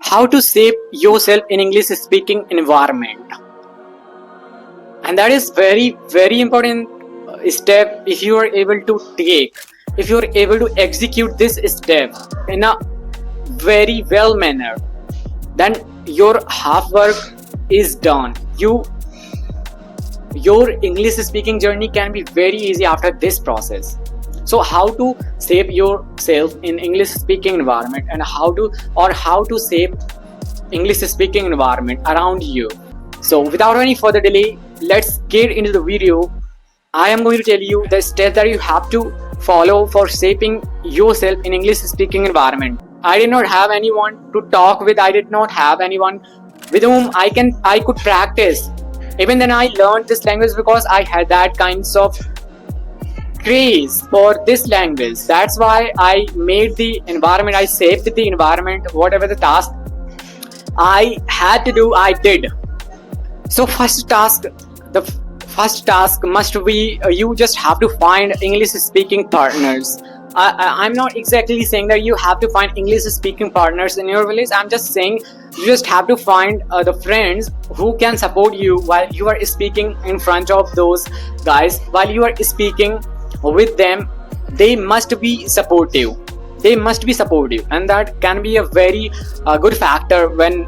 how to shape yourself in English speaking environment. And that is very important step. If you are able to take, if you are able to execute this step in a very well manner, then your half work is done. Your English speaking journey can be very easy after this process. So how to shape yourself in English speaking environment, and how to shape English speaking environment around you. So without any further delay, let's get into the video. I am going to tell you the steps that you have to follow for shaping yourself in English speaking environment. I did not have anyone to talk with. I did not have anyone with whom I could practice. Even then I learned this language because I had that kinds of craze for this language. That's why I made the environment, I shaped the environment, whatever the task I had to do, I did. So the first task must be you just have to find English speaking partners. I'm not exactly saying that you have to find English speaking partners in your village. I'm just saying you just have to find the friends who can support you while you are speaking in front of those guys. While you are speaking with them, they must be supportive. And that can be a very good factor when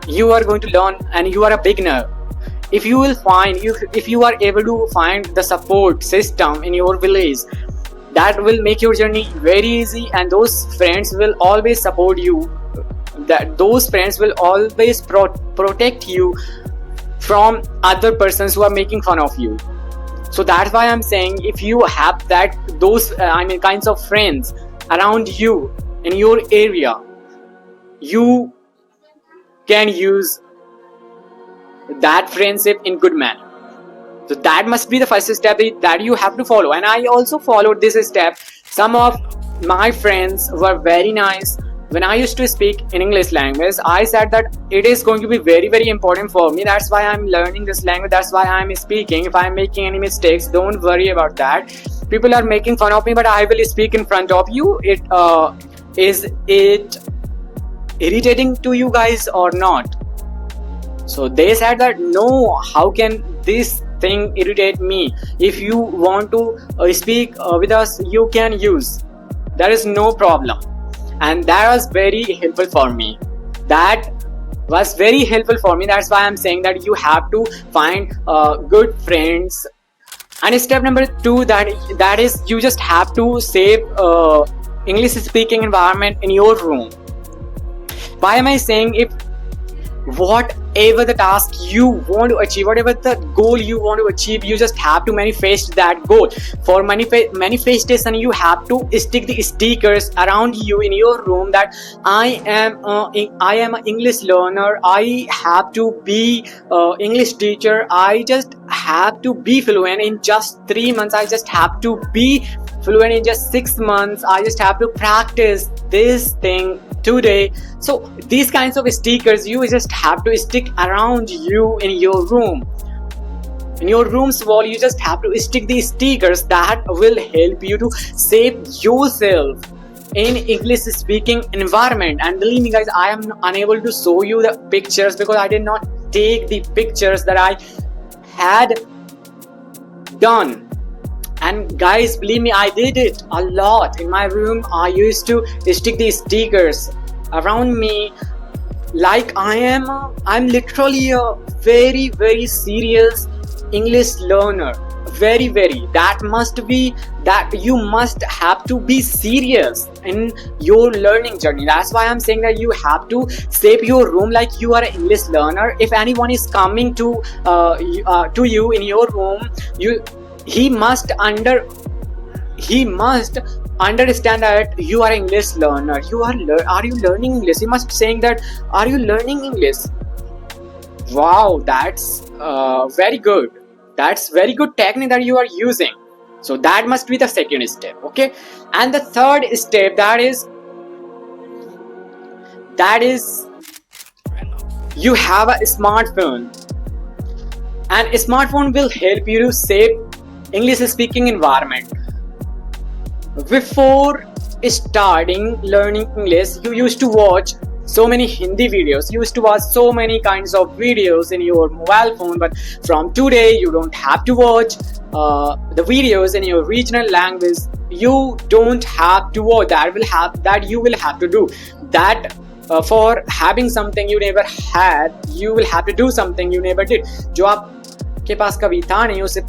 you are going to learn and you are a beginner. If you are able to find the support system in your village, that will make your journey very easy, and those friends will always support you. Those friends will always protect you from other persons who are making fun of you. So that's why I'm saying, if you have those kinds of friends around you in your area, you can use that friendship in good manner. So that must be the first step that you have to follow. And I also followed this step. Some of my friends were very nice. When I used to speak in English language, I said that it is going to be very important for me. That's why I'm learning this language. That's why I'm speaking. If I'm making any mistakes, don't worry about that. People are making fun of me, but I will speak in front of you. Is it irritating to you guys or not? So they said that no, how can this thing irritate me? If you want to speak with us, you can use. There is no problem. And that was very helpful for me. That's why I'm saying that you have to find good friends. And step number 2, that is you just have to save English speaking environment in your room. Why am I saying, if whatever the task you want to achieve, whatever the goal you want to achieve, you just have to manifest that goal. For manifestation, you have to stick the stickers around you in your room that I am an English learner. I have to be English teacher. I just have to be fluent in just 3 months. I just have to be fluent in just 6 months. I just have to practice this thing today. So these kinds of stickers you just have to stick around you in your room. In your room's wall, you just have to stick these stickers that will help you to shape yourself in English speaking environment. And believe me guys, I am unable to show you the pictures because I did not take the pictures that I had done. And guys, believe me, I did it a lot in my room. I used to stick these stickers around me like I'm literally a very serious English learner. Very. That you must have to be serious in your learning journey. That's why I'm saying that you have to shape your room like you are an English learner. If anyone is coming to you in your room, he must understand that you are an English learner. Are you learning English? He must saying that, are you learning English? Wow, that's very good. That's very good technique that you are using. So that must be the second step. Okay. And the third step, that is you have a smartphone. And a smartphone will help you to shape English speaking environment. Before starting learning English, you used to watch so many Hindi videos. You used to watch so many kinds of videos in your mobile phone, but from today you don't have to watch the videos in your regional language. You don't have to watch that. You will have to do that. For having something you never had, you will have to do something you never did. जो आपके पास कभी था नहीं, उसे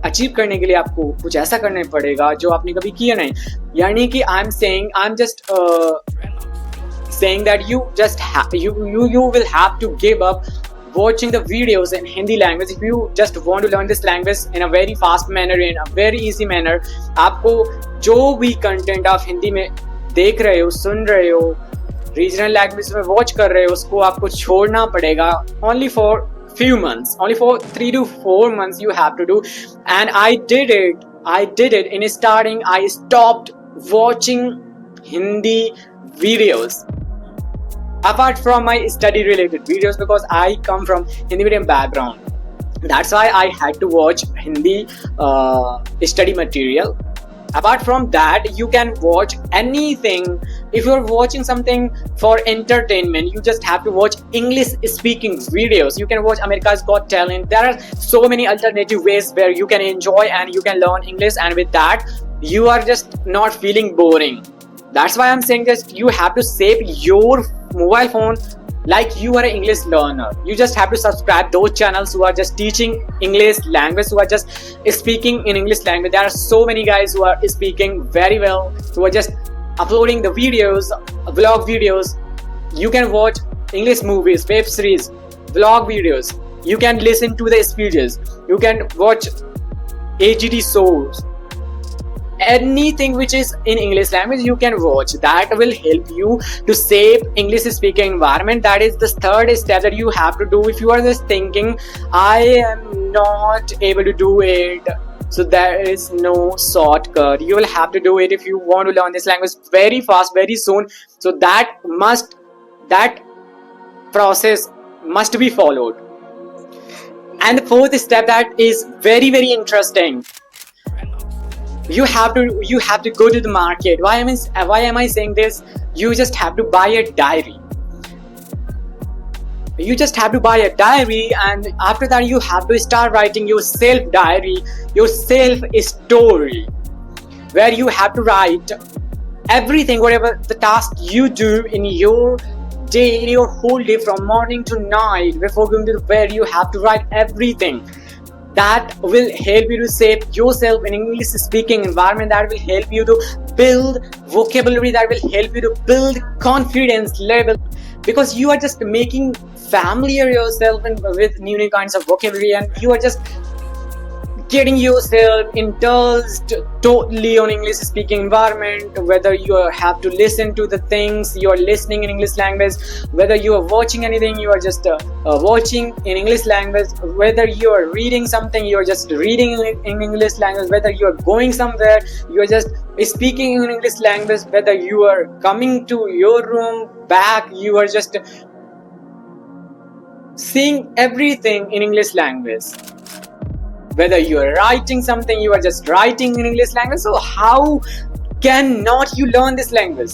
achieve करने के लिए आपको कुछ ऐसा करना पड़ेगा जो आपने कभी किया नहीं. यानी कि I'm just saying that you will have to give up watching the videos in Hindi language if you just want to learn this language in a very fast manner, in a very easy manner. आपको जो भी content आप हिंदी में देख रहे हो, सुन रहे हो, रीजनल लैंग्वेज में वॉच कर रहे हो, उसको आपको छोड़ना पड़ेगा. only for few months, only for 3 to 4 months you have to do. And I did it. In starting I stopped watching Hindi videos apart from my study related videos, because I come from Hindi medium background. That's why I had to watch Hindi study material. Apart from that, you can watch anything. If you're watching something for entertainment, you just have to watch English speaking videos. You can watch America's Got Talent. There are so many alternative ways where you can enjoy and you can learn English, and with that you are just not feeling boring. That's why I'm saying that you have to save your mobile phone like you are an English learner. You just have to subscribe those channels who are just teaching English language, who are just speaking in English language. There are so many guys who are speaking very well, who are just uploading the videos, vlog videos. You can watch English movies, web series, vlog videos. You can listen to the speeches. You can watch AGT shows. Anything which is in English language you can watch. That will help you to save English speaking environment. That is the third step that you have to do. If you are just thinking I am not able to do it, so there is no shortcut. You will have to do it if you want to learn this language very fast, very soon. So that process must be followed. And the fourth step that is very, very interesting. You have to go to the market. Why am I saying this? You just have to buy a diary. You just have to buy a diary, and after that you have to start writing your self diary, your self story, where you have to write everything, whatever the task you do in your day, in your whole day from morning to night before going to bed. You have to write everything. That will help you to save yourself in English speaking environment. That will help you to build vocabulary. That will help you to build confidence level, because you are just making familiar yourself with new kinds of vocabulary, and you are just getting yourself indulged totally on English speaking environment. Whether you have to listen to the things you are listening in English language, whether you are watching anything, you are just watching in English language, whether you are reading something, you are just reading in English language, whether you are going somewhere, you are just speaking in English language, whether you are coming to your room back, you are just seeing everything in English language. Whether you are writing something, you are just writing in English language. So how cannot you learn this language?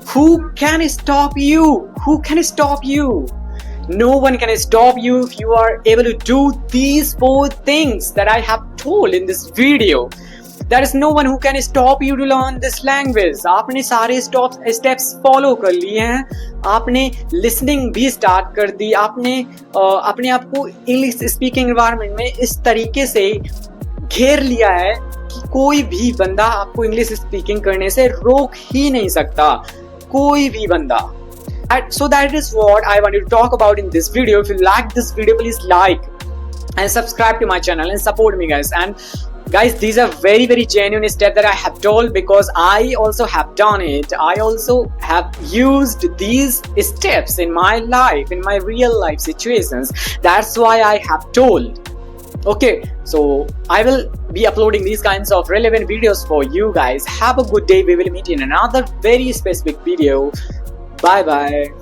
Who can stop you? Who can stop you? No one can stop you if you are able to do these 4 things that I have told in this video. There is no one who can stop you to learn this language. आपने सारे steps follow कर लिए हैं, आपने listening भी start कर दी, आपने अपने आप को English speaking environment में इस तरीके से घेर लिया है कि कोई भी बंदा आपको English speaking करने से रोक ही नहीं सकता, कोई भी बंदा. So that is what I wanted to talk about in this video. If you like this video, please like and subscribe to my channel and support me, guys. And guys, these are very, very genuine steps that I have told, because I also have done it. I also have used these steps in my life, in my real life situations. That's why I have told. Okay, so I will be uploading these kinds of relevant videos for you guys. Have a good day. We will meet in another very specific video. Bye bye.